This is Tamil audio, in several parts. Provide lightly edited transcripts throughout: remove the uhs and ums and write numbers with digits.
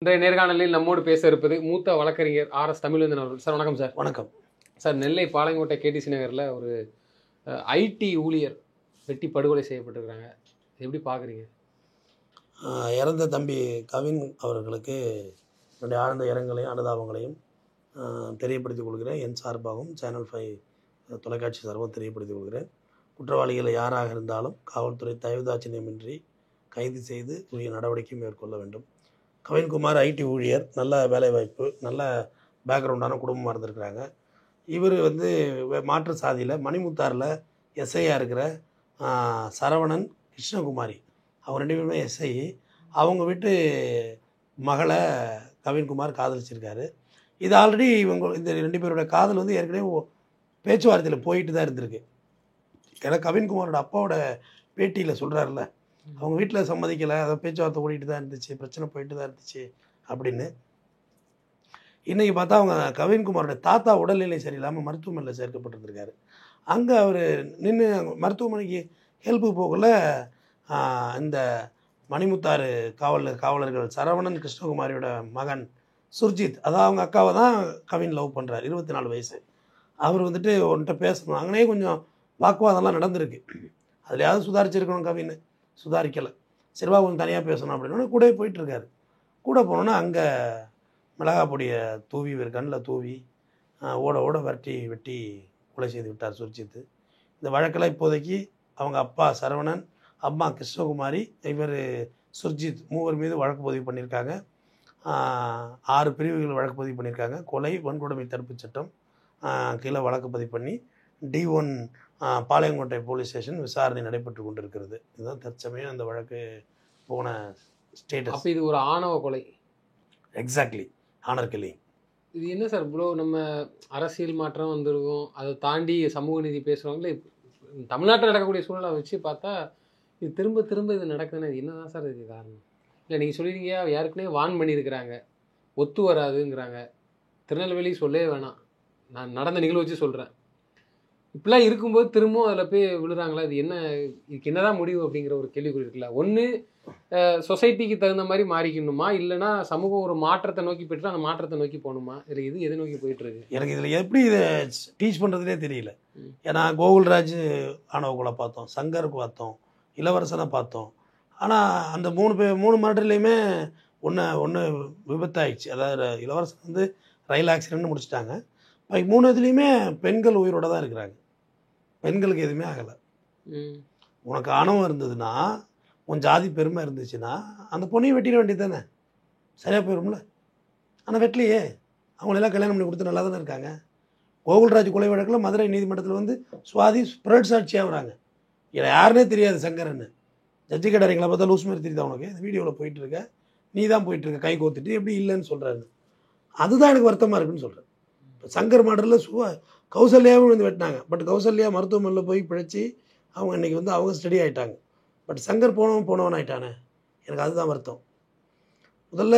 இன்றைய நேர்காணலில் நம்மோடு பேச இருப்பது மூத்த வழக்கறிஞர் ஆர்.எஸ். தமிழ்வேந்தன் அவர்கள். சார் வணக்கம் சார். வணக்கம் சார். நெல்லை பாளையங்கோட்டை கேடிசி நகரில் ஒரு ஐடி ஊழியர் வெட்டி படுகொலை செய்யப்பட்டிருக்கிறாங்க. எப்படி பார்க்குறீங்க? இறந்த தம்பி கவின் அவர்களுக்கு என்னுடைய ஆழ்ந்த இரங்கலையும் அனுதாபங்களையும் தெரியப்படுத்திக் கொள்கிறேன். என் சார்பாகவும் சேனல் 5 தொலைக்காட்சி சார்பாகவும் தெரியப்படுத்திக் கொள்கிறேன். குற்றவாளிகள் யாராக இருந்தாலும் காவல்துறை தயவுதாட்சியமின்றி கைது செய்து உரிய நடவடிக்கை மேற்கொள்ள வேண்டும். கவின்குமார் ஐடி ஊழியர், நல்ல வேலைவாய்ப்பு, நல்ல பேக்ரவுண்டான குடும்பமாக இருந்திருக்கிறாங்க. இவர் மாற்று சாதியில் மணிமுத்தாரில் எஸ்ஐயாக இருக்கிற சரவணன் கிருஷ்ணகுமாரி, அவங்க 2 பேருமே எஸ்ஐ. அவங்க வீட்டு மகளை கவின்குமார் காதலிச்சிருக்காரு. இது ஆல்ரெடி இந்த 2 பேரோட காதல் ஏற்கனவே பேச்சுவார்த்தையில் போயிட்டு தான் இருந்திருக்கு. ஏன்னா கவின்குமாரோட அப்பாவோட பேட்டியில் சொல்கிறாருல்ல, அவங்க வீட்டில் சம்மதிக்கலை, அதை பேச்சுவார்த்தை ஓடிட்டு தான் இருந்துச்சு, பிரச்சனை போயிட்டு தான் இருந்துச்சு அப்படின்னு. இன்றைக்கி பார்த்தா அவங்க கவின்குமாரோட தாத்தா உடல்நிலை சரியில்லாமல் மருத்துவமனையில் சேர்க்கப்பட்டிருந்திருக்காரு. அங்கே அவர் நின்று மருத்துவமனைக்கு ஹெல்ப்பு போகல. இந்த மணிமுத்தாறு காவலர்கள் சரவணன் கிருஷ்ணகுமாரியோட மகன் சுர்ஜித், அதான் அவங்க அக்காவை தான் கவின் லவ் பண்ணுறார். 24 வயசு. அவர் ஒன்ட்ட பேசணும், அங்கனே கொஞ்சம் வாக்குவாதம்லாம் நடந்திருக்கு. அதுலையாவது சுதாரிச்சிருக்கணும், கவின் சுதாரிக்கலை. சரிவா கொஞ்சம் தனியாக பேசணும் அப்படின்னா கூட போயிட்டுருக்காரு. கூட போனோன்னா அங்கே மிளகா பொடியை தூவி கண்ணில் தூவி ஓட ஓட வெட்டி கொலை செய்து விட்டார் சுர்ஜித். இந்த வழக்கில் இப்போதைக்கு அவங்க அப்பா சரவணன், அம்மா கிருஷ்ணகுமாரி, இவர் சுர்ஜித், 3 மீது வழக்கு பதிவு பண்ணியிருக்காங்க. 6 பிரிவுகள் வழக்கு பதிவு பண்ணியிருக்காங்க. கொலை, வன்கொடுமை தடுப்பு சட்டம் கீழே வழக்கு பதிவு பண்ணி D1 பாளையங்கோட்டை போலீஸ் ஸ்டேஷன் விசாரணை நடைபெற்று கொண்டிருக்கிறது. இதுதான் தற்சமயம் அந்த வழக்கு போன ஸ்டேட்டஸ். அப்போ இது ஒரு ஆணவ கொலை. Exactly, honour killing. இது என்ன சார் இவ்வளோ நம்ம அரசியல் மாற்றம் வந்திருக்கோம், அதை தாண்டி சமூக நீதி பேசுகிறவங்களே தமிழ்நாட்டில் நடக்கக்கூடிய சூழ்நிலை வச்சு பார்த்தா இது திரும்ப திரும்ப இது நடக்குதுன்னு என்னதான் சார் இதுக்கு காரணம்? இல்லை நீங்கள் சொல்லியிருக்கீங்க யாருக்குனே வான் பண்ணியிருக்கிறாங்க, ஒத்து வராதுங்கிறாங்க. திருநெல்வேலி சொல்லவே வேணாம், நான் நடந்த நிகழ்வு வச்சு சொல்கிறேன். இப்படிலாம் இருக்கும்போது திரும்பவும் அதில் போய் விழுறாங்களா? இது என்ன, இதுக்கு என்னதான் முடிவு அப்படிங்கிற ஒரு கேள்விக்குறி இருக்குல்ல. ஒன்று சொசைட்டிக்கு தகுந்த மாதிரி மாறிக்கணுமா, இல்லைனா சமூகம் ஒரு மாற்றத்தை நோக்கி போய்ட்டு அந்த மாற்றத்தை நோக்கி போகணுமா? இல்லை இது எதை நோக்கி போயிட்டுருக்கு? எனக்கு இதில் எப்படி இதை டீச் பண்ணுறதுனே தெரியல. ஏன்னா கோகுல்ராஜ் ஆணவ கொலை பார்த்தோம், சங்கருக்கு பார்த்தோம், இளவரசனை பார்த்தோம். ஆனால் அந்த 3 மர்டர்லேயுமே ஒன்று விபத்தாயிடுச்சு. அதாவது இளவரசன் ரயில் ஆக்சிடென்ட்னு முடிச்சிட்டாங்க. 3 இதுலேயுமே பெண்கள் உயிரோட தான் இருக்கிறாங்க. பெண்களுக்கு எதுவுமே ஆகலை. உனக்கு ஆணவம் இருந்ததுன்னா, உன் ஜாதி பெருமை இருந்துச்சுன்னா அந்த பொண்ணையும் வெட்டிட வேண்டியது தானே, சரியாக போயிடும்ல. ஆனால் வெட்டலையே, அவங்களெல்லாம் கல்யாணம் பண்ணி கொடுத்து நல்லா தானே இருக்காங்க. கோகுல்ராஜ் கொலை வழக்கில் மதுரை நீதிமன்றத்தில் சுவாதி ஸ்பிரட் சாட்சியாக வராங்க. இதில் யாருன்னே தெரியாது சங்கரன்னு. ஜட்ஜி கேட்டாரிங்களா பார்த்தா லூஸ் மாதிரி தெரியுதா உனக்கு, இந்த வீடியோவில் போயிட்டுருக்க, நீ தான் போயிட்டுருக்க கை கோத்துட்டு, எப்படி இல்லைன்னு சொல்கிறாரு. அதுதான் எனக்கு வருத்தமாக இருக்குன்னு சொல்கிறேன். இப்போ சங்கர் மாடலில் கௌசல்யாவும் வெட்டினாங்க. பட் கௌசல்யா மருத்துவமனையில் போய் பிழைச்சி அவங்க இன்றைக்கி அவங்க ஸ்டடி ஆகிட்டாங்க. பட் சங்கர் போனவன் ஆகிட்டானே, எனக்கு அதுதான் வருத்தம். முதல்ல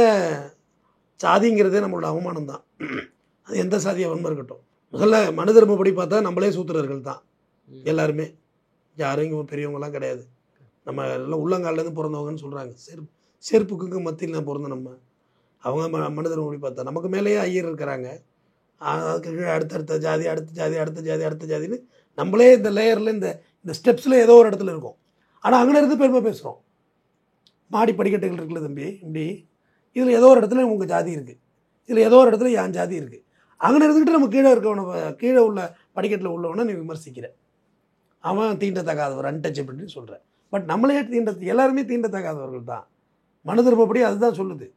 சாதிங்கிறதே நம்மளோட அவமானம் தான். அது எந்த சாதியை வன்மை இருக்கட்டும். முதல்ல மனு தர்மப்படி பார்த்தா நம்மளே சூத்திரர்கள் தான் எல்லாருமே. யாரும் இங்கே பெரியவங்களாம் கிடையாது. நம்ம எல்லாம் உள்ளங்காலிலேருந்து பிறந்தவங்கன்னு சொல்கிறாங்க. செருப்புக்கு மத்தியில் தான் பிறந்த நம்ம. அவங்க மனு தர்மப்படி பார்த்தா நமக்கு மேலேயே ஐயர் இருக்கிறாங்க. அதுக்கு கீழே அடுத்த ஜாதி, அடுத்த ஜாதின்னு நம்மளே இந்த லேயரில் இந்த ஸ்டெப்ஸில் ஏதோ ஒரு இடத்துல இருக்கும். ஆனால் அங்கே இருந்து பெருமை பேசுகிறோம். மாடி படிக்கட்டுகள் இருக்குல்ல தம்பி, இப்படி இதில் ஏதோ ஒரு இடத்துல உங்கள் ஜாதி இருக்குது, இதில் ஏதோ ஒரு இடத்துல என் ஜாதி இருக்குது. அங்கே இருந்துக்கிட்டு நம்ம கீழே உள்ள படிக்கட்டில் உள்ளவனை நீ விமர்சிக்கிற, அவன் தீண்டத்தகாதவர், அன்டச்சபிள்னு சொல்கிறேன். பட் நம்மளே எல்லாருமே தீண்டத்தகாதவர்கள் தான். மனு தர்மப்படி அதுதான் சொல்லுது.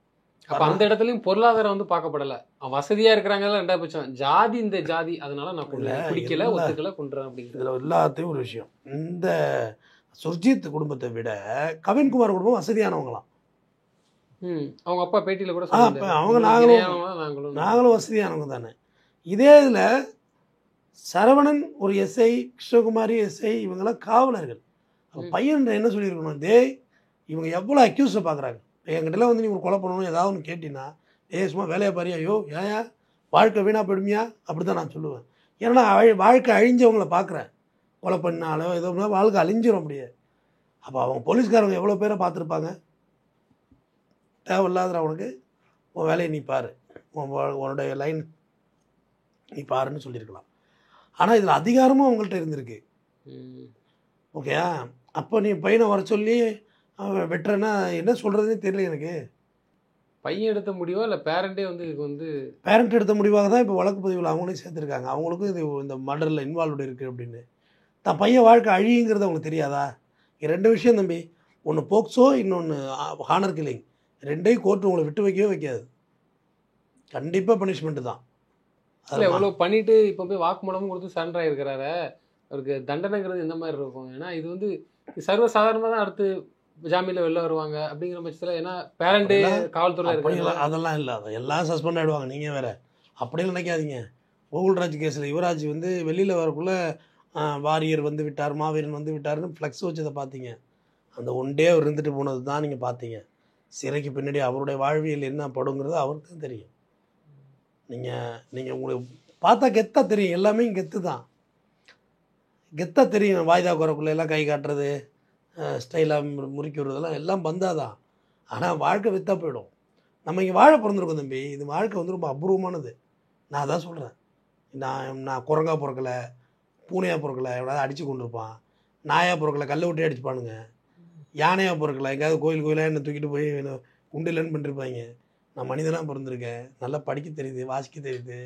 அப்போ அந்த இடத்துலையும் பொருளாதாரம் பார்க்கப்படலை. வசதியாக இருக்கிறாங்க 2வது பட்சம், ஜாதி இந்த ஜாதி, அதனால நான் பிடிக்கல, ஒத்துக்கலை, கொண்டுறேன் அப்படிங்கிறது. இதில் எல்லாத்தையும் ஒரு விஷயம், இந்த சுர்ஜித் குடும்பத்தை விட கவின்குமார் குடும்பம் வசதியானவங்களாம். அவங்க அப்பா பேட்டியில் கூட அவங்க நாங்களும் வசதியானவங்க தானே. இதே இதில் சரவணன் ஒரு எஸ்ஐ, கிருஷ்ணகுமாரி எஸ்ஐ, இவங்கெல்லாம் காவலர்கள். பையன் என்ன சொல்லியிருக்கணும், இவங்க எவ்வளோ அக்யூஸை பார்க்குறாங்க. என்கிட்டலாம் நீ ஒரு கொலை பண்ணணும் ஏதாவது ஒன்று கேட்டினா, சும்மா வேலையை பாரியா, ஐயோ ஏன் வாழ்க்கை வீணாக போயிடுமியா, அப்படி தான் நான் சொல்லுவேன். ஏன்னா வாழ்க்கை அழிஞ்சவங்கள பார்க்குறேன். கொலை பண்ணாலோ ஏதோ வாழ்க்கை அழிஞ்சிட முடியாது. அப்போ அவங்க போலீஸ்காரங்க எவ்வளோ பேரை பார்த்துருப்பாங்க. தேவையில்லாத அவனுக்கு உன் வேலையை நீ பாரு, உன்னுடைய லைன் நீ பாருன்னு சொல்லியிருக்கலாம். ஆனால் இதில் அதிகாரமும் அவங்கள்ட்ட இருந்திருக்கு. ஓகேயா? அப்போ நீ பையனை வர சொல்லி அவன் வெட்டுறேன்னா என்ன சொல்கிறதுனே தெரியல எனக்கு. பையன் எடுத்த முடிவா இல்லை பேரண்டே வந்து இதுக்கு வந்து பேரண்ட் எடுத்த முடிவாக தான் இப்போ வழக்கு பதிவில் அவங்களையும் சேர்த்துருக்காங்க. அவங்களுக்கும் இது இந்த மர்டரில் இன்வால்வ்டு இருக்குது அப்படின்னு. தான் பையன் வாழ்க்கை அழியுங்கிறது அவங்களுக்கு தெரியாதா? ரெண்டு விஷயம் தம்பி, ஒன்று போக்சோ, இன்னொன்று ஹானர் கில்லிங். ரெண்டையும் கோர்ட்டு உங்களை விட்டு வைக்கவே வைக்காது. கண்டிப்பாக பனிஷ்மெண்ட்டு தான். இல்லை எவ்வளோ பண்ணிட்டு இப்போ போய் வாக்குமூலமும் கொடுத்து சரண்டர் ஆகிருக்கிறாரு. அவருக்கு தண்டனைங்கிறது எந்த மாதிரி இருக்கும்? ஏன்னா இது வந்து சர்வசாதாரணமாக தான் அடுத்து ஜாமீனில் வெளில வருவாங்க அப்படிங்கிற பட்சத்தில். ஏன்னா பேரண்ட்டு காவல்துறை இருக்காங்க. அதெல்லாம் இல்லை, அதை எல்லாம் சஸ்பெண்ட் ஆகிடுவாங்க. நீங்கள் வேறு அப்படியே நினைக்காதீங்க. கோகுல்ராஜ் கேஸில் யுவராஜ் வந்து வெளியில் வரக்குள்ளே வாரியர் வந்து விட்டார், மாவீரன் வந்து விட்டார்னு ஃப்ளெக்ஸ் வச்சதை பார்த்தீங்க. அந்த ஒன் டே அவர் இருந்துட்டு போனது தான் நீங்கள் பார்த்தீங்க. சிறைக்கு பின்னாடி அவருடைய வாழ்வியல் என்ன படுங்கிறது அவருக்கு தான் தெரியும். நீங்கள் உங்களுக்கு பார்த்தா கெத்தாக தெரியும், எல்லாமே கெத்து தான், கெத்தாக தெரியும். வாய்தா குறைக்குள்ளே எல்லாம் கை காட்டுறது, ஸ்டைலாக முறுக்கி விடுறதெல்லாம் எல்லாம் பந்தாதான். ஆனால் வாழ்க்கை விற்றா போயிடும். நம்ம இங்கே வாழ பிறந்திருக்கோம் தம்பி. இது வாழ்க்கை வந்து ரொம்ப அபூர்வமானது. நான் அதான் சொல்கிறேன். நான் குரங்கா பிறக்கலை, பூனையாக பிறக்கலை, எவ்வளோ அடித்து கொண்டு இருப்பான். நாயாக பிறக்கலை, கல்லை விட்டே அடிச்சுப்பானுங்க. யானையாக பிறக்கலை, எங்கேயாவது கோயிலாக என்னை தூக்கிட்டு போய் உண்டிலன்னு பண்ணிருப்பாங்க. நான் மனிதனாக பிறந்திருக்கேன், நல்லா படிக்க தெரியுது, வாசிக்க தெரியுது,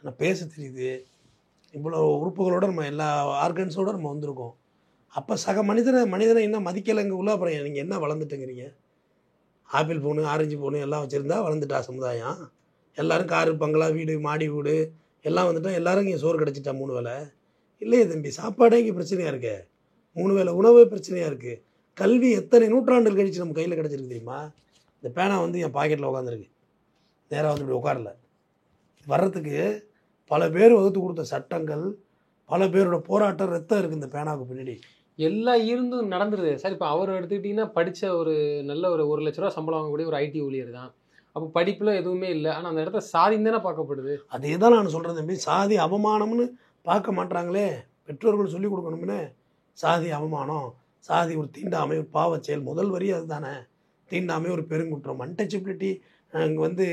நான் பேச தெரியுது. இவ்வளோ உறுப்புகளோடு நம்ம எல்லா ஆர்கன்ஸோடு நம்ம வந்திருக்கோம். அப்போ சக மனிதனை என்ன மதிக்கலைங்க உள்ள. அப்புறம் நீங்கள் என்ன வளர்ந்துட்டுங்கிறீங்க? ஆப்பிள் ஃபோனு, ஆரஞ்சு ஃபோனு எல்லாம் வச்சுருந்தா வளர்ந்துட்டா சமுதாயம்? எல்லோரும் காரு, பங்களா, வீடு, மாடி வீடு எல்லாம் வந்துட்டா எல்லோரும் இங்கே சோறு கிடச்சிட்டா 3 வேளை? இல்லையே தம்பி, சாப்பாடே இங்கே பிரச்சனையாக இருக்கு. 3 வேளை உணவே பிரச்சனையாக இருக்குது. கல்வி எத்தனை நூற்றாண்டுகள் கழிச்சு நம்ம கையில் கிடச்சிருக்கு தெரியுமா? இந்த பேனா வந்து என் பாக்கெட்டில் உட்காந்துருக்கு, நேராக வந்து இப்படி உட்காரல. வர்றதுக்கு பல பேர் வகுத்து கொடுத்த சட்டங்கள், பல பேரோட போராட்டம், ரத்தம் இருக்குது இந்த பேனாவுக்கு பின்னாடி. எல்லாம் இருந்தும் நடந்துருது சார். இப்போ அவர் எடுத்துக்கிட்டிங்கன்னா படித்த ஒரு நல்ல ஒரு 1 லட்ச ரூபா சம்பளம் வாங்கக்கூடிய ஒரு ஐடி ஊழியர் தான். அப்போ படிப்பில் எதுவுமே இல்லை, ஆனால் அந்த இடத்த சாதின்னு தானே பார்க்கப்படுது. அதே தான் நான் சொல்கிறேன் தம்பி. சாதி அவமானம்னு பார்க்க மாட்டாங்களே. பெற்றோர்கள் சொல்லிக் கொடுக்கணும்னு. சாதி அவமானம், சாதி ஒரு தீண்டாமை, ஒரு பாவச் செயல். முதல் வரி அது தானே. தீண்டாமை ஒரு பெருங்குற்றம், அன்டச்சபிலிட்டி இங்கே வந்து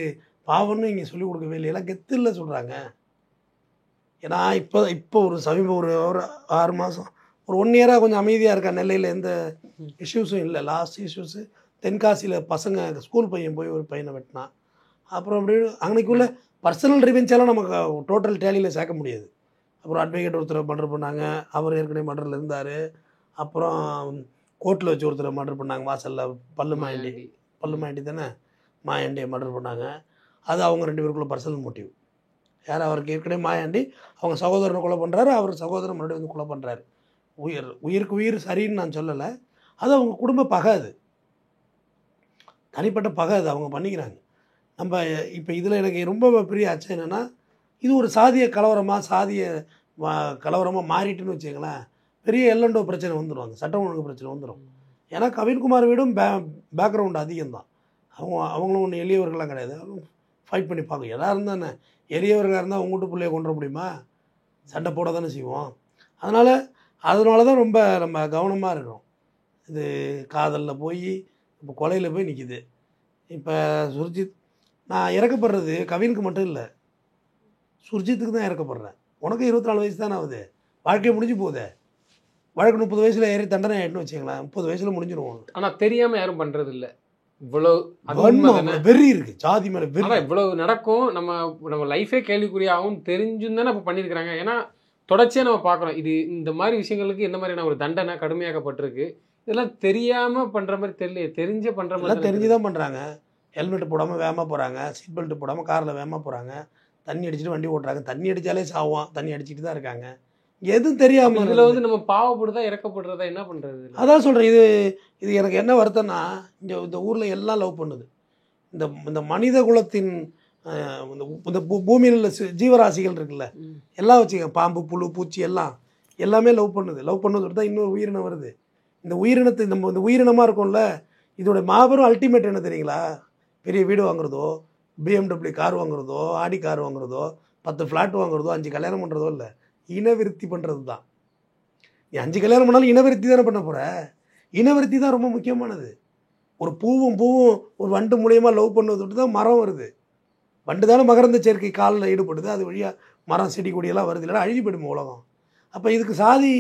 பாவம்னு இங்கே சொல்லிக் கொடுக்கவே இல்லை. எல்லாம் கெத்து இல்லை சொல்கிறாங்க. ஏன்னா இப்போ ஒரு சமீபம் ஒரு 6 மாதம், ஒரு 1 இயராக கொஞ்சம் அமைதியாக இருக்கா. நெல்லையில் எந்த இஷ்யூஸும் இல்லை. லாஸ்ட் இஷ்யூஸு தென்காசியில் பசங்க ஸ்கூல் பையன் போய் ஒரு பையனை வெட்டினான். அப்புறம் அப்படி அன்னைக்குள்ளே பர்சனல் ரிவெஞ்செல்லாம் நமக்கு டோட்டல் டேலியில் சேர்க்க முடியாது. அப்புறம் அட்வொகேட் ஒருத்தரை மர்டர் பண்ணாங்க, அவர் ஏற்கனவே மர்டரில் இருந்தார். அப்புறம் கோர்ட்டில் வச்சு ஒருத்தரை மர்டர் பண்ணாங்க, வாசலில். பல்லு மாயண்டி தானே, மாயாண்டியை மர்டர் பண்ணாங்க. அது அவங்க 2 பேருக்குள்ள பர்சனல் மோட்டிவ். யார்? அவருக்கு ஏற்கனவே மாயாண்டி அவங்க சகோதரனை கொலை பண்ணுறாரு, அவர் சகோதரன் மறுபடியும் வந்து கொலை பண்ணுறாரு. உயிருக்கு உயிர் சரின்னு நான் சொல்லலை. அது அவங்க குடும்ப பகை, அது தனிப்பட்ட பகை, அது அவங்க பண்ணிக்கிறாங்க. நம்ம இப்போ இதில் எனக்கு ரொம்ப பெரிய அச்சம் என்னென்னா, இது ஒரு சாதிய கலவரமாக மாறிட்டுன்னு வச்சுங்களேன், பெரிய எல்லண்டோ பிரச்சனை வந்துடுவாங்க, சட்டம் ஒழுங்கு பிரச்சனை வந்துடும். ஏன்னா கவின்குமார் வீடும் பேக்ரவுண்டு அதிகம்தான். அவங்களும் ஒன்றும் எளியவர்களாம் கிடையாது. அவங்க ஃபைட் பண்ணி பார்க்கும். எதாக இருந்தானே, எளியவர்களாக இருந்தால் அவங்க வீட்டு பிள்ளைய கொண்டு முடியுமா? சண்டை போட தானே செய்வோம். அதனால தான் ரொம்ப நம்ம கவனமாக இருக்கிறோம். இது காதலில் போய் இப்போ கொலையில் போய் நிற்கிது. இப்போ சுர்ஜித், நான் இறக்கப்படுறது கவினுக்கு மட்டும் இல்லை, சுர்ஜித்துக்கு தான் இறக்கப்படுறேன். உனக்கு 24 வயசு தானே ஆகுது, வாழ்க்கையை முடிஞ்சு போகுது. வழக்கு 30 வயசில் ஏறி தண்டனை ஆகிட்டுன்னு வச்சுங்களேன், 30 வயசில் முடிஞ்சிடுவோம். ஆனால் தெரியாமல் யாரும் பண்ணுறது இல்லை. இவ்வளோ வெறி இருக்குது, ஜாதி மேலே வெறி. இவ்வளவு நடக்கும், நம்ம லைஃபே கேள்விக்குறியாகவும் தெரிஞ்சும் தானே இப்போ பண்ணியிருக்கிறாங்க. ஏன்னா தொடர்ச்சியாக நம்ம பார்க்குறோம், இது இந்த மாதிரி விஷயங்களுக்கு என்ன மாதிரியான ஒரு தண்டனை கடுமையாக்கப்பட்டிருக்கு. இதெல்லாம் தெரியாமல் பண்ணுற மாதிரி தெரியல, தெரிஞ்ச பண்ணுற மாதிரி. தெரிஞ்சு தான் பண்ணுறாங்க. ஹெல்மெட் போடாமல் வேகமாக போகிறாங்க, சீட் பெல்ட் போடாமல் காரில் வேகமாக போகிறாங்க, தண்ணி அடிச்சுட்டு வண்டி ஓட்டுறாங்க. தண்ணி அடித்தாலே சாவான், தண்ணி அடிச்சுட்டு தான் இருக்காங்க. எதுவும் தெரியாமல் இதில் வந்து நம்ம பாவப்படுறதா இறக்கப்படுறதா என்ன பண்ணுறது? அதான் சொல்கிறேன். இது எனக்கு என்ன வருத்தம்னா, இந்த ஊரில் எல்லாம் லவ் பண்ணுது. இந்த மனித குலத்தின் இந்த பூமியில் உள்ள ஜீவராசிகள் இருக்குல்ல, எல்லாம் வச்சுக்க, பாம்பு, புழு, பூச்சி எல்லாமே லவ் பண்ணுது தான் இன்னொரு உயிரினம் வருது. இந்த உயிரினத்தை நம்ம இந்த உயிரினமாக இருக்கும்ல, இதோட மாபெரும் அல்டிமேட் என்ன தெரியுங்களா? பெரிய வீடு வாங்குறதோ, BMW car வாங்குறதோ, Audi car வாங்குறதோ, 10 flat வாங்குறதோ, 5 கல்யாணம் பண்ணுறதோ இல்லை, இனவிருத்தி பண்ணுறது தான். நீ 5 கல்யாணம் பண்ணாலும் இனவிருத்தி தானே பண்ண போகிற. இனவிருத்தி தான் ரொம்ப முக்கியமானது. ஒரு பூவும் ஒரு வண்டு மூலியமாக லவ் பண்ண தொட்டு தான் மரம் வருது. வண்டு தானே மகரந்த சேர்க்கை காலில் ஈடுபடுது, அது வழியாக மரம் செடி கொடியெல்லாம் வருது, இல்லைன்னா அழுகி போயிடுமா உலகம். அப்போ இதுக்கு சாதி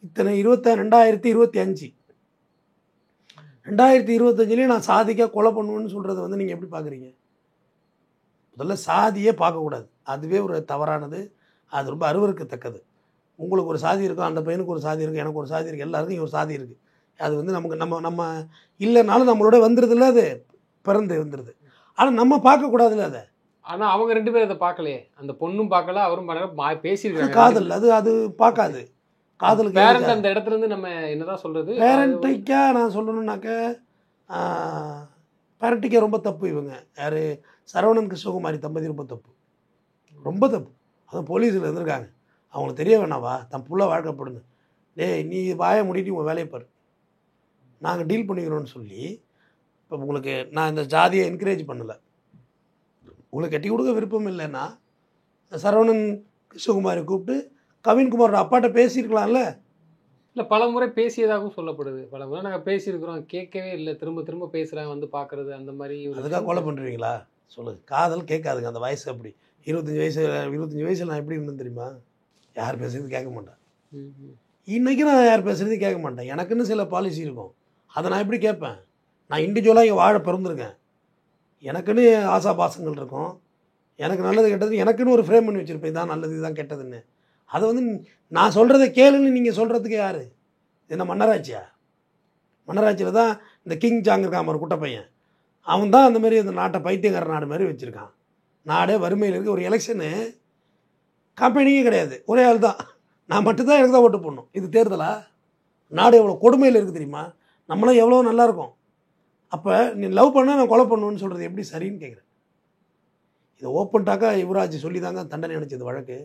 இத்தனை 2025 2025 நான் சாதிக்காக கொலை பண்ணுவேன்னு சொல்கிறத வந்து நீங்கள் எப்படி பார்க்குறீங்க? முதல்ல சாதியே பார்க்கக்கூடாது, அதுவே ஒரு தவறானது, அது ரொம்ப அருவருக்கத்தக்கது. உங்களுக்கு ஒரு சாதி இருக்கும், அந்த பையனுக்கு ஒரு சாதி இருக்குது, எனக்கு ஒரு சாதி இருக்குது, எல்லாருக்கும் ஒரு சாதி இருக்குது. அது வந்து நமக்கு நம்ம இல்லைனாலும் நம்மளோட வந்துடுதுல்ல, அது பிறந்து வந்துடுது. ஆனால் நம்ம பார்க்கக்கூடாதுல்ல அதை. ஆனால் அவங்க 2 பேரும் அதை பார்க்கலையே, அந்த பொண்ணும் பார்க்கல, அவரும் பார்க்கல, பேசியிருக்காங்க. காதல் அது பார்க்காது. காதலுக்கு பேரண்ட் அந்த இடத்துல இருந்து நம்ம என்னதான் சொல்கிறது, பேரண்டிக்கா நான் சொல்லணுன்னாக்க பேரண்டிக்கா ரொம்ப தப்பு. இவங்க யார், சரவணன் கிருஷ்ணகுமாரி தம்பதி ரொம்ப தப்பு, ரொம்ப தப்பு. அதுவும் போலீஸில் இருந்திருக்காங்க, அவங்களுக்கு தெரிய வேணாவா தன் புள்ள வாழ்க்கைப்படுன்னு. டேய் நீ வாயை மூடிட்டு உங்கள் வேலையை பாரு, நாங்கள் டீல் பண்ணிக்கிறோன்னு சொல்லி. இப்போ உங்களுக்கு நான் இந்த ஜாதியை என்கரேஜ் பண்ணலை, உங்களுக்கு கட்டி கொடுக்க விருப்பம் இல்லைன்னா சரவணன் கிருஷ்ணகுமாரி கூப்பிட்டு கவின்குமாரோட அப்பாட்ட பேசியிருக்கலாம்ல. இல்லை பல முறை பேசியதாகவும் சொல்லப்படுது, பல முறை நாங்கள் பேசியிருக்கிறோம், கேட்கவே இல்லை, திரும்ப திரும்ப பேசுகிறாங்க, வந்து பார்க்குறது அந்த மாதிரி. அதுக்காக கொலை பண்ணுறீங்களா சொல்லுங்கள்? காதல் கேட்காதுங்க, அந்த வயசு அப்படி. 25 வயசில் நான் எப்படி இருந்தேன்னு தெரியுமா? யார் பேசுறது கேட்க மாட்டேன். இன்றைக்கி நான் யார் பேசுகிறது கேட்க மாட்டேன். எனக்குன்னு சில பாலிசி இருக்கும், அதை நான் எப்படி கேட்பேன்? நான் இண்டிவிஜுவலாக இங்கே வாழ பிறந்திருக்கேன், எனக்குன்னு ஆசாபாசங்கள் இருக்கும், எனக்கு நல்லது கெட்டது எனக்குன்னு ஒரு ஃப்ரேம் பண்ணி வச்சுருப்பேன், இதான் நல்லது இதுதான் கெட்டதுன்னு. அதை வந்து நான் சொல்கிறத கேளுன்னு நீங்கள் சொல்கிறதுக்கு யார்? என்ன மன்னராட்சியா? மன்னராட்சியில் தான் இந்த கிங் ஜாங் இருக்கான் ஒரு குட்டை பையன், அவன் தான் அந்த மாதிரி அந்த நாட்டை பைத்தியக்கார நாடு மாதிரி வச்சுருக்கான். நாடே வறுமையில் இருக்குது, ஒரு எலெக்ஷனு கம்பெனியே கிடையாது, ஒரே ஆள் தான், நான் மட்டும்தான் எனக்கு தான் ஓட்டு போடணும். இது தேர்தலா? நாடு எவ்வளோ கொடுமையில் இருக்குது தெரியுமா? நம்மளாம் எவ்வளோ நல்லாயிருக்கும். அப்போ நீ லவ் பண்ணால் நான் கொலை பண்ணுவேன்னு சொல்கிறது எப்படி சரின்னு கேட்குறேன். இதை ஓப்பன்டாக்கா யுவராஜ் சொல்லி தாங்க தண்டனை அடைச்சது வழக்கு.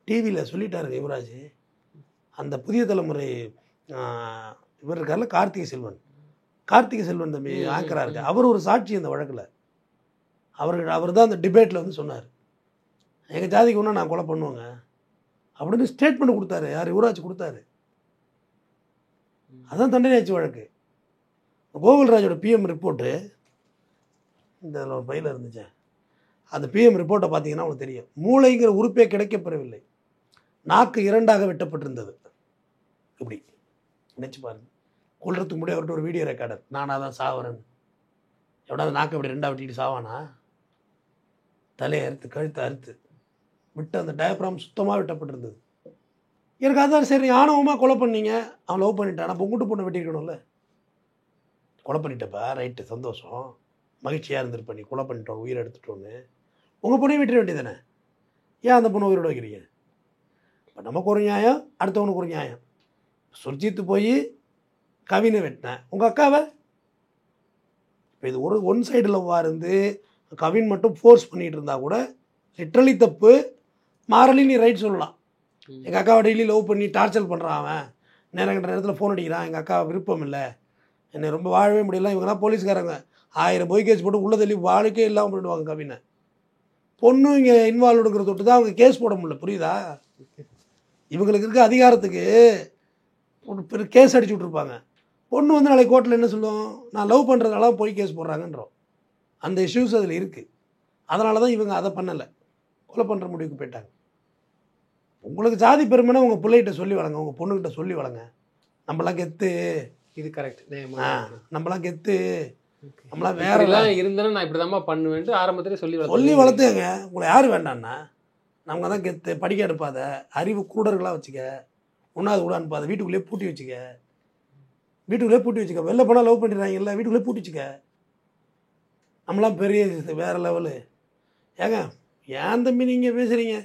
டிவியில் சொல்லிட்டாருங்க யுவராஜ். அந்த புதிய தலைமுறை இவர் இருக்கார்ல கார்த்திகை செல்வன் தம்பி ஆங்கராக இருக்கு, அவர் ஒரு சாட்சி அந்த வழக்கில். அவர் தான் அந்த டிபேட்டில் வந்து சொன்னார், எங்கள் ஜாதிக்கு ஒன்றா நான் கொலை பண்ணுவேங்க அப்படின்னு ஸ்டேட்மெண்ட் கொடுத்தாரு. யார்? யுவராஜ் கொடுத்தாரு. அதான் தண்டனை ஆச்சு வழக்கு. கோகுல்ராஜோட பிஎம் ரிப்போர்ட்டு இந்த ஒரு பையில் இருந்துச்சு, அந்த பிஎம் ரிப்போர்ட்டை பார்த்தீங்கன்னா உங்களுக்கு தெரியும். மூளைங்கிற உறுப்பே கிடைக்கப்பெறவில்லை, நாக்கு 2ஆக வெட்டப்பட்டிருந்தது. இப்படி நினச்சி பாருங்க. கொள்றதுக்கு முன்னாடி அவர்கிட்ட ஒரு வீடியோ ரெக்கார்டர், நானாக தான் சாவரேன்னு. எவ்வளோ நாக்கு அப்படி 2ஆக வெட்டிட்டு சாவானா? தலையை அறுத்து கழுத்தை அறுத்து விட்டு அந்த டயப்ராம் சுத்தமாக வெட்டப்பட்டிருந்தது. எனக்கு அதான் சரி, ஆணவமாக கொலை பண்ணீங்க, அவன் லவ் பண்ணிட்டான், அப்போ உங்கள்கிட்ட பொண்ணை வெட்டிருக்கணும்ல. கொலை பண்ணிட்டப்பா, ரைட்டு, சந்தோஷம், மகிழ்ச்சியாக இருந்திருப்ப, நீ கொலை பண்ணிட்டோம், உயிரை எடுத்துட்டோன்னு. உங்கள் பொண்ணையும் வெட்டிட வேண்டியதானே, ஏன் அந்த பொண்ணை உயிரோட வைக்கிறீங்க? இப்போ நமக்கு ஒரு நியாயம், அடுத்தவனுக்கு ஒரு நியாயம். சுர்ஜித்து போய் கவினை வெட்டினேன், உங்கள் அக்காவை. இப்போ இது ஒரு ஒன் சைடு லவ்வாக இருந்து கவின் மட்டும் ஃபோர்ஸ் பண்ணிகிட்டு இருந்தா கூட லிட்ரலி தப்பு, மாரலி நீ ரைட் சொல்லலாம். எங்கள் அக்காவை டெய்லி லவ் பண்ணி டார்ச்சர் பண்ணுறான், அவன் நேரம் கட்ட நேரத்தில் ஃபோன் அடிக்கிறான், எங்கள் அக்கா விருப்பம் இல்லை, என்னை ரொம்ப வாழவே முடியல, இவங்கெல்லாம் போலீஸ்காரங்க 1000 பொய் கேஸ் போட்டு உள்ளே தள்ளி வாழ்க்கே இல்லாமல் பண்ணிடுவாங்க கவினை. பொண்ணு இங்கே இன்வால்வ்டுங்கிற தொட்டு தான் அவங்க கேஸ் போட முடியல, புரியுதா? இவங்களுக்கு இருக்க அதிகாரத்துக்கு ஒரு பெரிய கேஸ் அடிச்சு விட்ருப்பாங்க. பொண்ணு வந்து நாளைக்கு கோர்ட்டில் என்ன சொல்லும், நான் லவ் பண்ணுறதுனால போய் கேஸ் போடுறாங்கன்றோம். அந்த இஷ்யூஸ் அதில் இருக்குது. அதனால தான் இவங்க அதை பண்ணலை, கொலை பண்ணுற முடிவுக்கு போயிட்டாங்க. உங்களுக்கு ஜாதி பெருமைனா உங்கள் பிள்ளைகிட்ட சொல்லி வளங்க, உங்கள் பொண்ணுக்கிட்ட சொல்லி வளங்க. நம்மளாம் கெத்து, இது கரெக்ட், நம்மளாம் கெத்து, நம்மளாம் வேற இருந்தாலும் நான் இப்படி தான் பண்ணுவேன்ட்டு ஆரம்பத்திலே சொல்லி வளர்த்துங்க. உங்களை யார் வேண்டான்னா, நமக்கு தான் கெத்து, படிக்க எடுப்பாத, அறிவு கூடர்களாக வச்சுக்க, ஒன்றாவது கூட அனுப்பாத, வீட்டுக்குள்ளேயே பூட்டி வச்சுக்க, வெளில போனால் லவ் பண்ணிடுறாங்கல்ல, வீட்டுக்குள்ளே பூட்டி வச்சுக்க. நம்மளாம் பெரிய வேறு லெவலு. ஏங்க ஏன் தம்பி நீங்கள் பேசுகிறீங்க?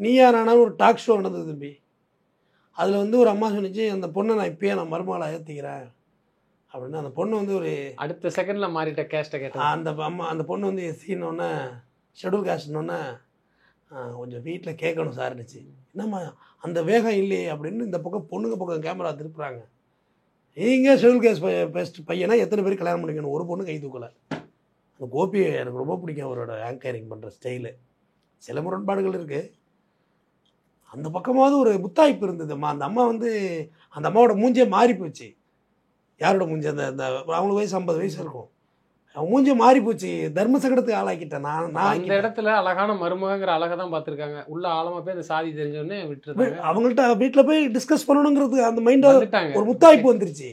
நீ யாரானாலும் ஒரு டாக் ஷோ நடந்தது தம்பி, அதில் வந்து ஒரு அம்மா சொன்னிச்சு, அந்த பொண்ணை நான் இப்போயே நான் மருமகளை ஏற்றிக்கிறேன் அப்படின்னு. அந்த பொண்ணு வந்து ஒரு அடுத்த செகண்டில் மாறிட்ட கேஸ்ட்டை கேட்டேன். அந்த பொண்ணு வந்து எஸ்சின்னொன்னே, ஷெடியூல் காஸ்ட்னொன்னே, கொஞ்சம் வீட்டில் கேட்கணும் சார்னுச்சு. என்னம்மா அந்த வேகம் இல்லையே அப்படின்னு இந்த பக்கம் பொண்ணுங்க பக்கம் கேமரா திருப்புறாங்க. நீங்கள் ஷெடியூல் காஸ்ட் பெஸ்ட் பையனா எத்தனை பேர் கல்யாணம் பண்ணிக்கணும்? ஒரு பொண்ணு கை தூக்கலை. அந்த கோபி எனக்கு ரொம்ப பிடிக்கும், அவரோட ஆங்கரிங் பண்ணுற ஸ்டைலு. சில முரண்பாடுகள் இருக்குது, அந்த பக்கமாவது ஒரு முத்தாய்ப்பு இருந்ததும்மா. அந்த அம்மா வந்து அந்த அம்மாவோட மூஞ்சே மாறி போச்சு. யாரோட மூஞ்சி அந்த அந்த அவங்களுக்கு வயசு 50 வயசு இருக்கும். அவன் மூஞ்சி மாறி போச்சு. தர்ம சங்கடத்துக்கு ஆளாக்கிட்டேன் நான் அந்த இடத்துல அழகான மருமகங்கிற அழகை தான் பார்த்துருக்காங்க. உள்ள ஆழமா போய் அந்த சாதி தெரிஞ்சோடனே விட்டுருக்காங்க. அவங்கள்ட்ட வீட்டில் போய் டிஸ்கஸ் பண்ணணுங்கிறது அந்த மைண்ட் வந்துட்டாங்க. ஒரு முத்தாய்ப்பு வந்துருச்சு.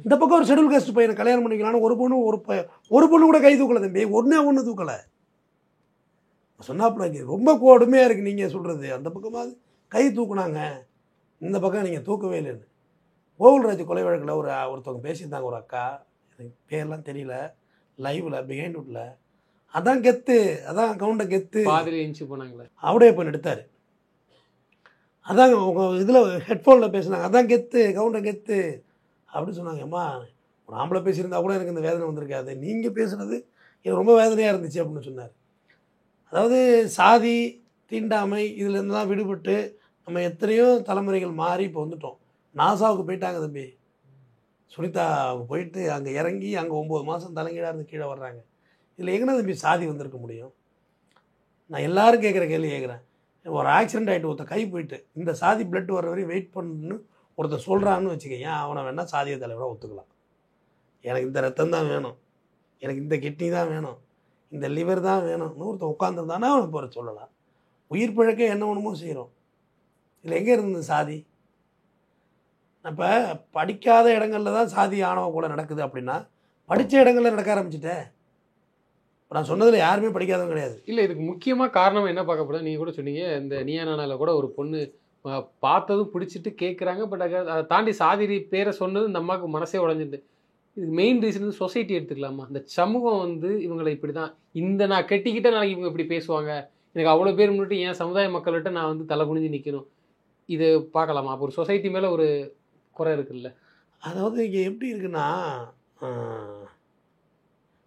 இந்த பக்கம் ஒரு ஷெட்யூல் காஸ்ட் பையனை கல்யாணம் பண்ணிக்கலான்னு ஒரு பொண்ணு கூட கை தூக்கலை தம்பி. ஒன்று தூக்கலை. சொன்னாப்புல ரொம்ப கொடுமையாக இருக்குது நீங்கள் சொல்கிறது. அந்த பக்கமாக கை தூக்குனாங்க, இந்த பக்கம் நீங்கள் தூக்கவே இல்லைன்னு. கோகுல்ராஜ் கொலை வழக்கில் ஒருத்தவங்க பேசியிருந்தாங்க, ஒரு அக்கா, எனக்கு பேர்லாம் தெரியல, லைவில் பிஹைண்ட் வுட்டில். அதான் கெத்து, அதான் கவுண்டை கெத்து. பாதிரி இன்ச்சு போனாங்களே, அவடே போய் எடுத்தார். அதாங்க உங்கள் இதில் ஹெட்ஃபோனில் பேசுனாங்க, அதான் கெத்து கவுண்டை கெத்து அப்படின்னு சொன்னாங்க. அம்மா ஒரு ஆம்பளை பேசியிருந்தா கூட எனக்கு இந்த வேதனை வந்திருக்காது, நீங்கள் பேசுனது எனக்கு ரொம்ப வேதனையாக இருந்துச்சு அப்படின்னு சொன்னார். அதாவது சாதி தீண்டாமை இதுலேருந்துலாம் விடுபட்டு நம்ம எத்தனையோ தலைமுறைகள் மாறி இப்போ வந்துட்டோம். நாசாவுக்கு போயிட்டாங்க தம்பி. சுனிதா போயிட்டு அங்கே இறங்கி அங்கே 9 மாதம் தலைங்கீழாக இருந்து கீழே வர்றாங்க. இதில் எங்கன்னா தம்பி சாதி வந்திருக்க முடியும்? நான் எல்லோரும் கேட்குற கேள்வி கேட்குறேன். ஒரு ஆக்சிடென்ட் ஆகிட்டு ஒருத்தர் கை போயிட்டு இந்த சாதி பிளட் வர வரையும் வெயிட் பண்ணணுன்னு ஒருத்தர் சொல்கிறான்னு வச்சுக்கோங்க, அவனை வேணால் சாதிய தலைவராக ஒத்துக்கலாம். எனக்கு இந்த ரத்தம் தான் வேணும், எனக்கு இந்த கிட்னி தான் வேணும், இந்த லிவர் தான் வேணும்னு ஒருத்தன் உட்காந்துருந்தானா அவனை போகிற சொல்லலாம். உயிர் பிழைக்க என்ன ஒன்றுமோ செய்கிறோம். இதில் எங்கே இருந்தது சாதி? இப்போ படிக்காத இடங்களில் தான் சாதி ஆணவ கூட நடக்குது அப்படின்னா படித்த இடங்களில் நடக்க ஆரம்பிச்சிட்டேன். இப்போ நான் சொன்னதில் யாருமே படிக்காதவங்க கிடையாது. இல்லை, இதுக்கு முக்கியமாக காரணம் என்ன பார்க்கப்படும்? நீங்கள் கூட சொன்னீங்க, இந்த நீயா நானால கூட ஒரு பொண்ணு பார்த்ததும் பிடிச்சிட்டு கேட்குறாங்க. பட் அதை தாண்டி சாதி பேரை சொன்னது இந்த அம்மாவுக்கு மனசே உடஞ்சிட்டு. இதுக்கு மெயின் ரீசன் வந்து சொசைட்டி எடுத்துக்கலாமா? இந்த சமூகம் வந்து இவங்களை இப்படி தான், இந்த நான் கட்டிக்கிட்ட நாளைக்கு இவங்க இப்படி பேசுவாங்க, எனக்கு அவ்வளோ பேர் முன்னிட்டு என் சமுதாய மக்கள்கிட்ட நான் வந்து தலை குனிஞ்சு நிற்கணும், இது பார்க்கலாமா? அப்போ ஒரு சொசைட்டி மேலே ஒரு குறை இருக்குல்ல. அதாவது இங்கே எப்படி இருக்குன்னா,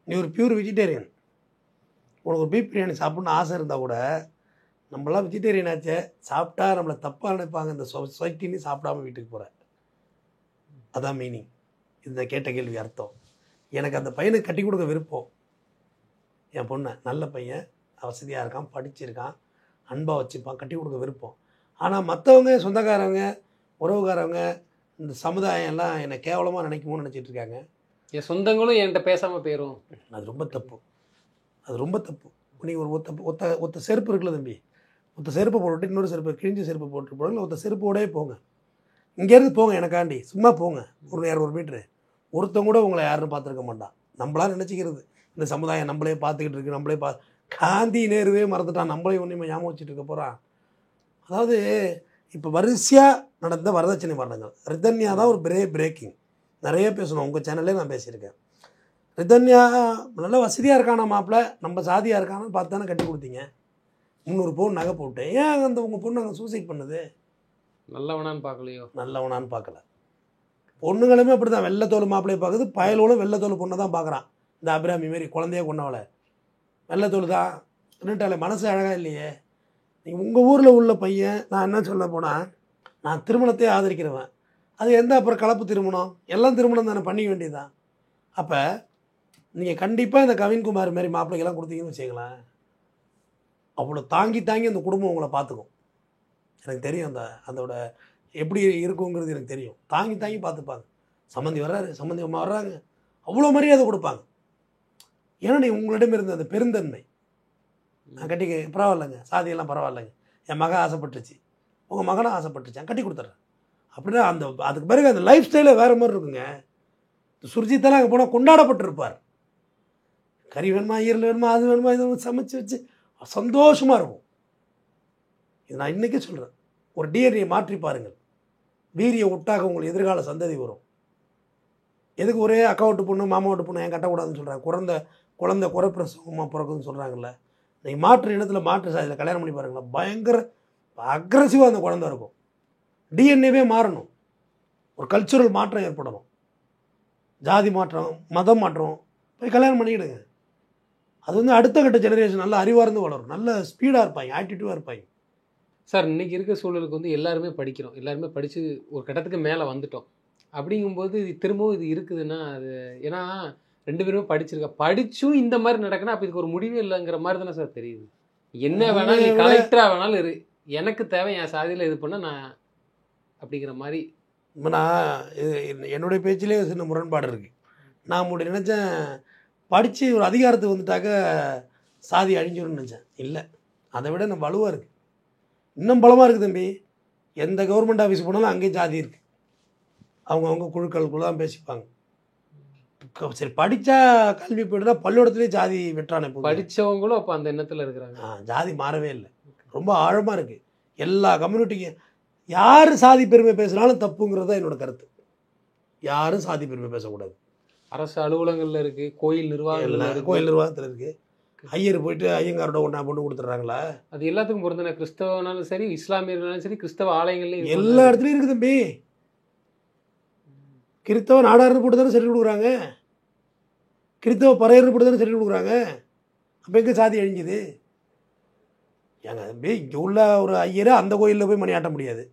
நீ ஒரு பியூர் வெஜிடேரியன், உனக்கு ஒரு பீஃப் பிரியாணி சாப்பிட்ணுன்னு ஆசை இருந்தால் கூட நம்மளாம் வெஜிடேரியன் ஆச்சே, சாப்பிட்டா நம்மளை தப்பாக நினைப்பாங்க இந்த சொசைட்டின்னு சாப்பிடாம வீட்டுக்கு போகிற. அதான் மீனிங். இந்த கேட்ட கேள்வி அர்த்தம். எனக்கு அந்த பையனுக்கு கட்டி கொடுக்க விருப்பம். என் பொண்ணை நல்ல பையன், வசதியாக இருக்கான், படிச்சிருக்கான், அன்பாக வச்சுப்பான், கட்டி கொடுக்க விருப்பம். ஆனால் மற்றவங்க சொந்தக்காரவங்க உறவுக்காரவங்க இந்த சமுதாயம் எல்லாம் என்னை கேவலமாக நினைக்குமோன்னு நினச்சிட்டு இருக்காங்க. என் சொந்தங்களும் என்கிட்ட பேசாமல் போயிடும். அது ரொம்ப தப்பு, அது ரொம்ப தப்பு. நீங்கள் ஒரு ஒத்த செருப்பு இருக்குல்ல தம்பி, ஒத்த செருப்பை போட்டுட்டு இன்னொரு செருப்பு கிழிஞ்ச செருப்பு போட்டு போடுங்க, ஒத்த செருப்போடே போங்க, இங்கேருந்து போங்க, எனக்காண்டி சும்மா போங்க, ஒரு 200 மீட்ரு. ஒருத்தங்க கூட உங்களை யாருன்னு பார்த்துருக்க மாட்டான். நம்மளாம் நினச்சிக்கிறது இந்த சமுதாயம் நம்மளே பார்த்துக்கிட்டு இருக்கு, நம்மளே காந்தி நேருவே மறந்துட்டான், நம்மளே ஒன்றுமே ஞாபகம் வச்சுட்டு இருக்க போகிறான். அதாவது இப்போ வரிசையாக நடந்த வரதட்சணை மரணங்கள். ரிதன்யா தான் ஒரு பிரேக்கிங். நிறைய பேசணும், உங்கள் சேனல்லே நான் பேசியிருக்கேன். ரிதன்யா நல்ல வசதியாக இருக்கானா மாப்பிள்ளை, நம்ம சாதியாக இருக்கானு பார்த்து தானே கட்டி கொடுத்தீங்க. 300 பவுன் நகை போட்டு. ஏன் அந்த உங்கள் பொண்ணு அங்கே சூசைட் பண்ணுது? நல்லவனான்னு பார்க்கலையோ? நல்லவனான்னு பார்க்கல. பொண்ணுங்களுமே அப்படி தான், வெள்ளத்தோல் மாப்பிள்ளையை பார்க்குது, பயலோடு வெள்ளத்தோல் பொண்ணை தான் பார்க்குறான். இந்த அபிராமி மாரி குழந்தைய கொண்டவளை வெள்ளத்தோல் தான் நின்றுட்டாலே, மனசு அழகாக இல்லையே. நீங்கள் உங்கள் ஊரில் உள்ள பையன், நான் என்ன சொல்ல போனால், நான் திருமணத்தையே ஆதரிக்கிறவன். அது எந்த அப்புறம் கலப்பு திருமணம், எல்லாம் திருமணம் தானே, பண்ணிக்க வேண்டியதுதான். அப்போ நீங்கள் கண்டிப்பாக இந்த கவின்குமார் மாரி மாப்பிள்ளைக்கெல்லாம் கொடுத்தீங்கன்னு வச்சுங்களேன், அவ்வளோ தாங்கி அந்த குடும்பம் உங்களை பார்த்துக்கும். எனக்கு தெரியும் அதோட எப்படி இருக்குங்கிறது எனக்கு தெரியும். தாங்கி பார்த்துப்பாங்க. சம்மந்தி வர்றாரு, சம்மந்தி அம்மா வர்றாங்க, அவ்வளோ மரியாதை கொடுப்பாங்க. ஏன்னா நீ உங்களிடம் இருந்த அந்த பெருந்தன்மை, நான் கட்டிக்க பரவாயில்லைங்க, சாதியெல்லாம் பரவாயில்லைங்க, என் மகன் ஆசைப்பட்டுச்சு, உங்கள் மகனும் ஆசைப்பட்டுச்சு, கட்டி கொடுத்துட்றேன் அப்படின்னா அதுக்கு பிறகு அந்த லைஃப் ஸ்டைலே வேறு மாதிரி இருக்குங்க. சுர்ஜித்தெல்லாம் அங்கே போனால் கொண்டாடப்பட்டிருப்பார். கறி வேணுமா, ஈரல் வேணுமா, அது வேணுமா, இது சமைச்சு வச்சு சந்தோஷமாக இருக்கும். இது நான் இன்றைக்கே சொல்கிறேன். ஒரு டிஎன்ஏ மாற்றி பாருங்கள், வீரிய விட்டாக உங்களுக்கு எதிர்கால சந்ததி வரும். எதுக்கு ஒரே அக்கா விட்டு பொண்ணு மாமா விட்டு பொண்ணு ஏன் கட்டக்கூடாதுன்னு சொல்கிறாங்க? குழந்தை குறைப்பிரசவமாக பிறக்குதுன்னு சொல்கிறாங்கல்ல. நீங்கள் மாற்று இனத்தில் மாற்று சாதியில் கல்யாணம் பண்ணி பாருங்களா, பயங்கர அக்ரஸிவாக அந்த குழந்தை இருக்கும். டிஎன்ஏவே மாறணும், ஒரு கல்ச்சுரல் மாற்றம் ஏற்படணும், ஜாதி மாற்றம், மதம் மாற்றம், போய் கல்யாணம் பண்ணிக்கிடுங்க. அது வந்து அடுத்த கட்ட ஜெனரேஷன் நல்ல அறிவார்ந்து வளரும், நல்ல ஸ்பீடாக இருப்பாங்க, ஆக்டிவாக இருப்பாங்க. சார், இன்றைக்கி இருக்க சூழலுக்கு வந்து எல்லாருமே படிக்கிறோம், எல்லாருமே படித்து ஒரு கட்டத்துக்கு மேலே வந்துட்டோம். அப்படிங்கும்போது இது திரும்பவும் இது இருக்குதுன்னா அது ஏன்னா 2 பேருமே படிச்சும் இந்த மாதிரி நடக்குன்னா அப்போ இதுக்கு ஒரு முடிவே இல்லைங்கிற மாதிரி தானே சார் தெரியுது. என்ன வேணாலும் நீ கலெக்டராக வேணாலும் எனக்கு தேவை, என் சாதியில் இது பண்ண நான் அப்படிங்கிற மாதிரி இப்போ நான் என்னுடைய பேச்சிலே சின்ன முரண்பாடு இருக்குது. நான் முன்னாடி நினச்சேன் படித்து ஒரு அதிகாரத்துக்கு வந்துட்டாக்க சாதி அழிஞ்சிடும்னு நினச்சேன். இல்லை, அதை விட இன்னும் வலுவாக இருக்குது, இன்னும் பலமாக இருக்குது தம்பி. எந்த கவர்மெண்ட் ஆஃபீஸ் போனாலும் அங்கேயும் ஜாதி இருக்குது. அவங்கவுங்க குழுக்களுக்குள்ள தான் பேசிப்பாங்க. சரி, படித்தா கல்வி போய்ட்டுனா பள்ளிக்கூடத்துலேயே ஜாதி வெற்றானே போகுது. படித்தவங்களும் அப்போ அந்த எண்ணத்தில் இருக்கிறாங்க. ஜாதி மாறவே இல்லை, ரொம்ப ஆழமாக இருக்குது. எல்லா கம்யூனிட்டிக்கும் யார் சாதி பெருமை பேசுனாலும் தப்புங்கிறது தான் என்னோட கருத்து. யாரும் சாதி பெருமை பேசக்கூடாது. அரசு அலுவலகங்களில் இருக்குது, கோயில் நிர்வாகங்கள், கோயில் நிர்வாகத்தில் இருக்குது. ஐயர் போயிட்டு ஐயங்காரோட ஒன்றா பொண்ணு கொடுத்துட்றாங்களா? அது எல்லாத்துக்கும் பொருந்தின. கிறிஸ்தவனாலும் சரி, இஸ்லாமியர்களாலும் சரி, கிறிஸ்தவ ஆலயங்கள்லையும் எல்லா இடத்துலையும் இருக்குது தம்பி. கிறிஸ்தவ நாடார்னு போட்டு தானே சரி கொடுக்குறாங்க, கிறிஸ்தவ பறையர்னு போட்டு தானே சரி கொடுக்குறாங்க. அப்போ எங்கே சாதி அழிஞ்சுது? ஏங்க தம்பி, இங்கே உள்ள ஒரு ஐயரை அந்த கோயிலில் போய் மணியாட்ட முடியாது,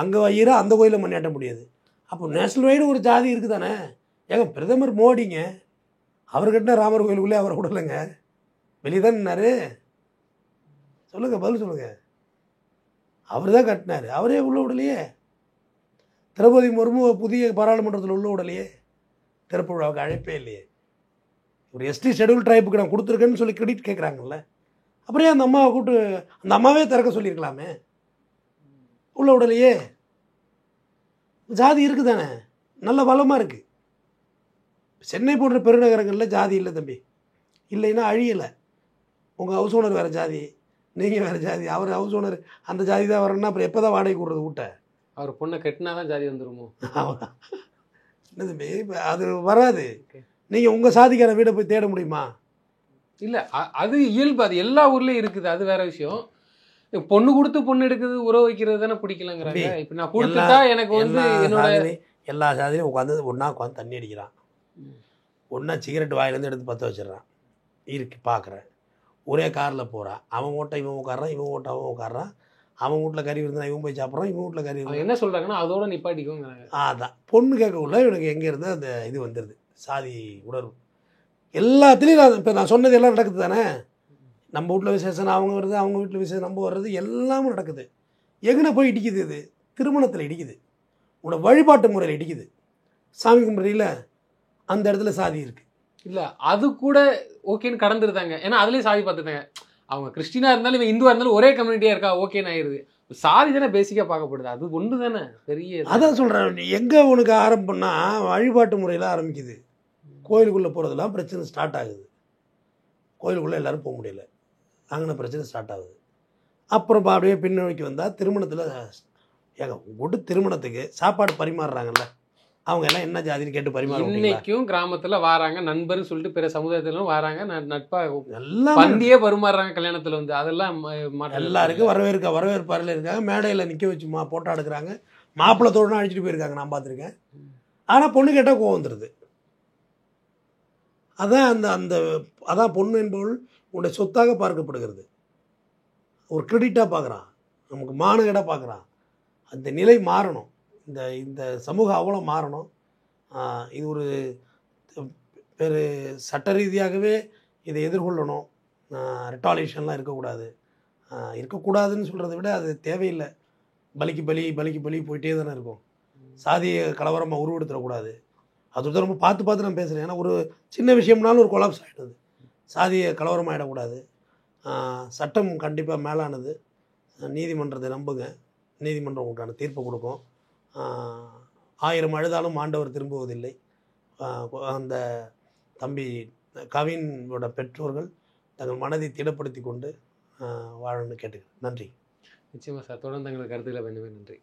அங்கே ஐயரை அந்த கோயிலில் மணியாட்ட முடியாது. அப்போ நேஷனல் வைடு ஒரு ஜாதி இருக்குது தானே. ஏங்க பிரதமர் மோடிங்க, அவர் கட்டின ராமர் கோயிலுக்குள்ளே அவரை விடலைங்க, வெளியே தான் நின்னாரு. சொல்லுங்கள், பதில் சொல்லுங்கள். அவர் தான் கட்டினார், அவரே உள்ள விடலையே. திரௌபதி முர்மு புதிய பாராளுமன்றத்தில் உள்ள விடலையே, திறப்பு விழாவுக்கு அழைப்பே இல்லையே. ஒரு எஸ்டி ஷெடியூல் ட்ரைப்புக்கு நான் கொடுத்துருக்கேன்னு சொல்லி கிரெடிட் கேட்குறாங்கல்ல, அப்புறம் அந்த அம்மாவை கூப்பிட்டு அந்த அம்மாவே திறக்க சொல்லியிருக்கலாமே, உள்ள விடலையே. ஜாதி இருக்குது தானே, நல்ல பலமாக இருக்குது. சென்னை போன்ற பெருநகரங்களில் ஜாதி இல்லை தம்பி, இல்லைன்னா அழியலை. உங்கள் ஹவுஸ் ஓனர் வேறு ஜாதி, நீங்கள் வேறு ஜாதி, அவர் ஹவுஸ் ஓனர் அந்த ஜாதி தான் வரணும்னா அப்புறம் எப்போ தான் வாடகை கூடுறது வீட்டை? அவர் பொண்ணை கட்டினா தான் ஜாதி வந்துருமோ? என்ன தம்பி, அது வராது. நீங்கள் உங்கள் சாதிக்கான வீடை போய் தேட முடியுமா? இல்லை, அது இயல்பு, அது எல்லா ஊர்லேயும் இருக்குது, அது வேற விஷயம். பொண்ணு கொடுத்து பொண்ணு எடுக்குது, உறவு வைக்கிறது தானே பிடிக்கலங்கிறாங்க. இப்போ நான் கொடுத்துட்டா எனக்கு வந்து என்னோட எல்லா சாதியிலும் உட்காந்து ஒன்றா உட்காந்து தண்ணி அடிக்கிறான், ஒன்றா சிகரெட் வாயிலேருந்து எடுத்து பற்ற வச்சிடறான், இருக்கு பார்க்குறேன். ஒரே காரில் போகிறான், அவன் ஓட்ட இவன் உட்காரான், இவன் ஓட்ட அவன் உட்காரான். அவன் வீட்டில் கறி இருந்தால் இவன் போய் சாப்பிட்றான், இவன் வீட்டில் கறி இருந்தால் என்ன சொல்கிறாங்கன்னா அதோட நிப்பாட்டிக்கோங்கிறாங்க. அதான் பொண்ணு கேட்கக்குள்ள இவனுக்கு எங்கே இருந்து அந்த இது வந்துடுது, சாதி உணர்வு. எல்லாத்துலேயும் நான் சொன்னது எல்லாம் நடக்குது தானே. நம்ம வீட்டில் விசேஷம் அவங்க வருது, அவங்க வீட்டில் விசேஷம் நம்ம வர்றது, எல்லாமே நடக்குது. எங்கன போய் இடிக்குது? இது திருமணத்தில் இடிக்குது, உன்னோட வழிபாட்டு முறையில் இடிக்குது. சாமி கும்பிட்றீங்கள, அந்த இடத்துல சாதி இருக்குது. இல்லை, அது கூட ஓகேன்னு கடந்துருந்தாங்க. ஏன்னா அதுலேயும் சாதி பார்த்துட்டாங்க. அவங்க கிறிஸ்டினாக இருந்தாலும் இவன் இந்துவாக இருந்தாலும் ஒரே கம்யூனிட்டியாக இருக்கா, ஓகேன்னு ஆயிடுது. சாதி தானே பேசிக்காக பார்க்கப்படுது, அது ஒன்று தானே பெரிய. அதான் சொல்கிறேன், எங்கே உனக்கு ஆரம்பம்னா வழிபாட்டு முறையில் ஆரம்பிக்குது. கோயிலுக்குள்ளே போகிறதுலாம் பிரச்சனை ஸ்டார்ட் ஆகுது. கோயிலுக்குள்ளே எல்லோரும் போக முடியல, அங்கே பிரச்சனை ஸ்டார்ட் ஆகுது. அப்புறம் அப்படியே பின்னோக்கி வந்தால் திருமணத்தில் ஏங்க உங்கள்கிட்ட திருமணத்துக்கு சாப்பாடு பரிமாறுறாங்கல்ல, அவங்க எல்லாம் என்ன ஜாதின்னு கேட்டு பரிமாறுறாங்க. இன்னைக்கும் கிராமத்தில் வராங்க, நண்பர்னு சொல்லிட்டு பிற சமுதாயத்திலும் வராங்க, நட்பாக எல்லாம் பந்தியே பரிமாறுறாங்க கல்யாணத்தில் வந்து. அதெல்லாம் எல்லாருக்கும் வரவேற்பாரில் இருக்காங்க, மேடையில் நிற்க வச்சு போட்டோ எடுக்கிறாங்க, மாப்பிள்ளை தோடனா அழிச்சிட்டு போயிருக்காங்க, நான் பார்த்துருக்கேன். ஆனால் பொண்ணு கேட்டால் கோவம் வந்துடுது. அதான் பொண்ணு என்பவள் உன்னுடைய சொத்தாக பார்க்கப்படுகிறது. ஒரு கிரெடிட்டாக பார்க்குறான், நமக்கு மானகேடாக பார்க்குறான். அந்த நிலை மாறணும். இந்த சமூகம் அவ்வளோ மாறணும். இது ஒரு வேறு சட்ட ரீதியாகவே இதை எதிர்கொள்ளணும். ரெட்டாலியேஷன்லாம் இருக்கக்கூடாதுன்னு சொல்கிறத விட அது தேவையில்லை. பலிக்கு பலி போயிட்டே தானே இருக்கும். சாதிய கலவரமாக உருவெடுத்துடக்கூடாது. அது ரொம்ப பார்த்து நான் பேசுகிறேன். ஏன்னா ஒரு சின்ன விஷயம்னாலும் ஒரு கொலாப்ஸ் ஆகிடுது. சாதிய கலவரம் ஆகிடக்கூடாது. சட்டம் கண்டிப்பாக மேலானது. நீதிமன்றத்தை நம்புங்க, நீதிமன்றம் உங்களுக்கான தீர்ப்பு கொடுக்கும். 1000 அழுதாலும் ஆண்டவர் திரும்புவதில்லை. அந்த தம்பி கவினோட பெற்றோர்கள் தங்கள் மனதை திடப்படுத்தி கொண்டு வாழணும்னு கேட்டுக்கிறேன். நன்றி. நிச்சயமாக சார், தொடர்ந்து எங்களுக்கு கருத்துக்களை வேண்டுமே. நன்றி.